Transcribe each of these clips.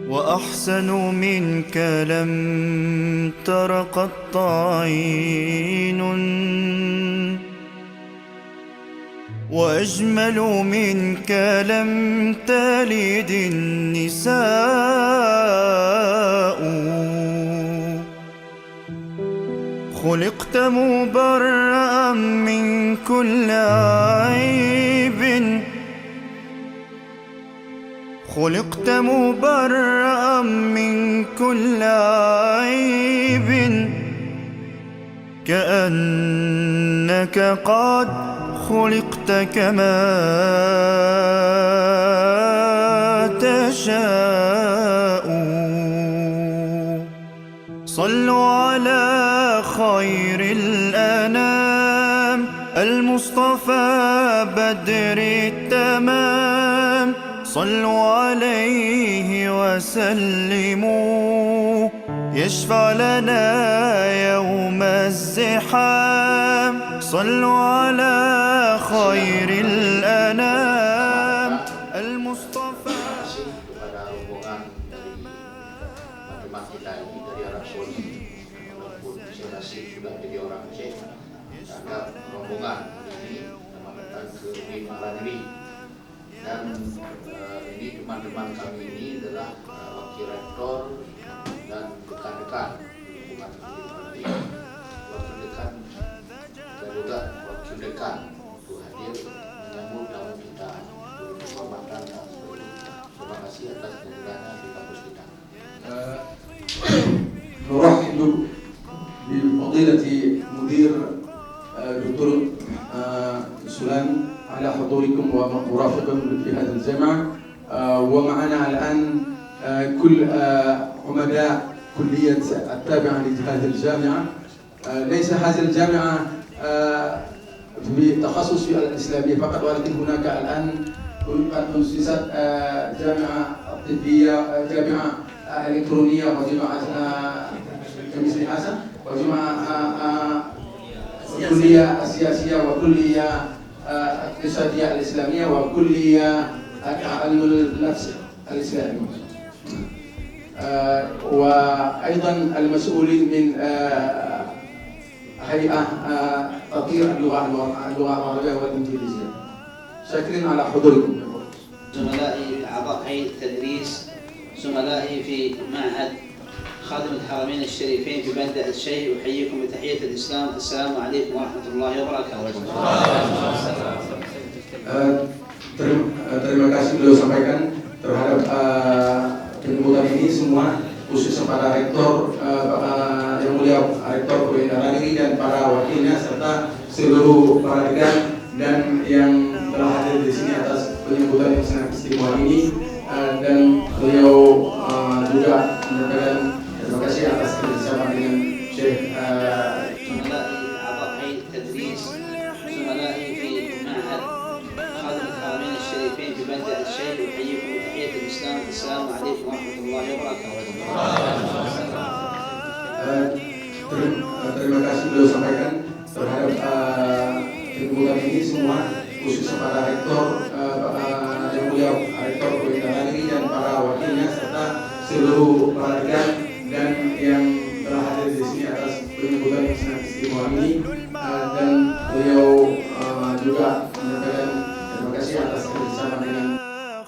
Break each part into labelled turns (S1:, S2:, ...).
S1: وأحسن منك لم تر قط عين، وأجمل منك لم تلد النساء. خلقت مبرأ من كل عيب، خلقت مبرأ من كل عيب، كأنك قد خلقت كما تشاء. صلوا على خير الأنام المصطفى بدر التمام. صلوا عليه وسلموا يشفع لنا يوم الزحام. صلوا على خير الأنام المصطفى.
S2: kepada rombongan dari teman kita ini dari Arab Saudi, walaupun masing-masing sudah jadi orang Aceh, anggap rombongan ini selamat datang ke UIN Al-Negeri. Dan ini teman-teman kami ini adalah wakil rektor dan dekan-dekan hubungan UIN Al-Negeri, wakil dekan dan juga wakil dekan untuk hadir menyambut tamu kita, penghormatan dan terima kasih atas kehadirannya di kampus kita.
S3: نرحب بفضيلة مدير دكتور سلام على حضوركم ومرافقكم في هذه الجامعة. ومعنا الآن كل عمداء كلية التابعة لهذه الجامعة. ليس هذه الجامعة بتخصص في الإسلامية فقط، ولكن هناك الآن أسست جامعة طبية، جامعة إلكترونية، وجامعة كمثل حسن، وجامعة كلية السياسية، وكلية الاقتصادية الإسلامية، وكلية علم النفس الإسلامي. وأيضا المسؤولين من هيئة تطوير اللغة العربية والإنجليزية. شاكرين على حضوركم.
S4: زملائي أعضاء هيئة التدريس، زملائي في معهد خادم الحرمين الشريفين في بلدة الشيخ، أحييكم بتحية الإسلام. السلام عليكم ورحمة الله وبركاته.
S3: Terima kasih beliau sampaikan terhadap penyambutan ini semua, khususnya para rektor yang mulia rektor UIN Al-Negeri dan para wakilnya serta seluruh para dekan dan yang telah hadir di sini atas penyambutan yang sangat istimewa ini. Dan beliau juga menyampaikan terima kasih atas kerjasama dengan Syekh.
S4: زملائي أعضاء هيئة التدريس، زملائي في معهد خادم الحرمين الشريفين في بلدة الشيخ، أحييكم بتحية الإسلام. السلام عليكم ورحمة الله وبركاته.
S3: Terima kasih beliau sampaikan terhadap penyambutan ini semua, khususnya para rektor yang mulia rektor UIN Al-Negeri dan para wakilnya serta seluruh para dekan dan yang telah hadir di sini atas penyambutan yang sangat istimewa ini. Dan beliau juga menyampaikan terima kasih atas kerjasama dengan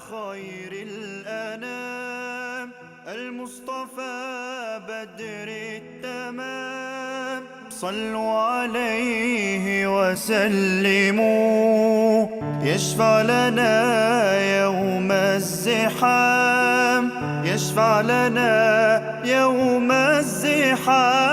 S1: خير الأنام المصطفى بدر التمام. صلوا عليه وسلموا يشفع لنا يوم الزحام. يشفع لنا يوم الزحام.